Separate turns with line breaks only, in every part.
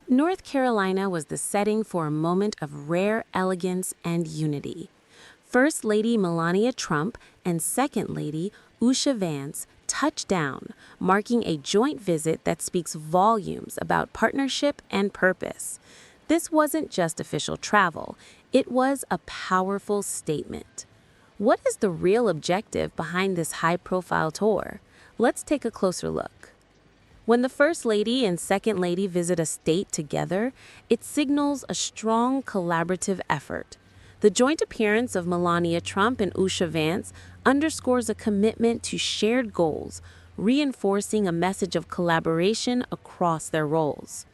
North Carolina was the setting for a moment of rare elegance and unity. First Lady Melania Trump and Second Lady Usha Vance touched down, marking a joint visit that speaks volumes about partnership and purpose. This wasn't just official travel, it was a powerful statement. What is the real objective behind this high-profile tour? Let's take a closer look. When the First Lady and Second Lady visit a state together, it signals a strong collaborative effort. The joint appearance of Melania Trump and Usha Vance underscores a commitment to shared goals, reinforcing a message of collaboration across their roles.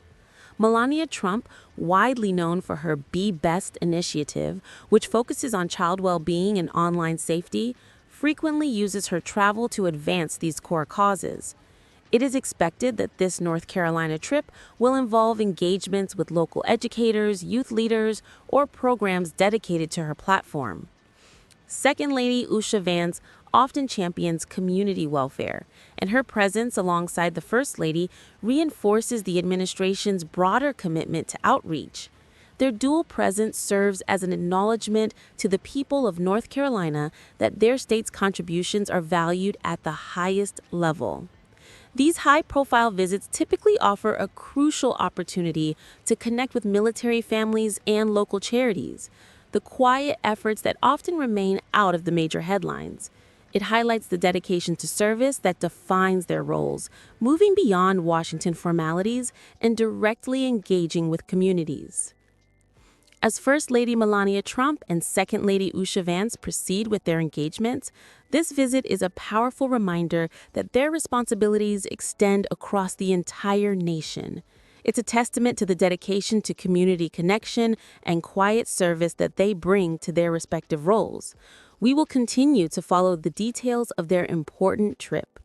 Melania Trump, widely known for her Be Best initiative, which focuses on child well-being and online safety, frequently uses her travel to advance these core causes. It is expected that this North Carolina trip will involve engagements with local educators, youth leaders, or programs dedicated to her platform. Second Lady Usha Vance often champions community welfare, and her presence alongside the First Lady reinforces the administration's broader commitment to outreach. Their dual presence serves as an acknowledgement to the people of North Carolina that their state's contributions are valued at the highest level. These high-profile visits typically offer a crucial opportunity to connect with military families and local charities, the quiet efforts that often remain out of the major headlines. It highlights the dedication to service that defines their roles, moving beyond Washington formalities and directly engaging with communities. As First Lady Melania Trump and Second Lady Usha Vance proceed with their engagements, this visit is a powerful reminder that their responsibilities extend across the entire nation. It's a testament to the dedication to community connection and quiet service that they bring to their respective roles. We will continue to follow the details of their important trip.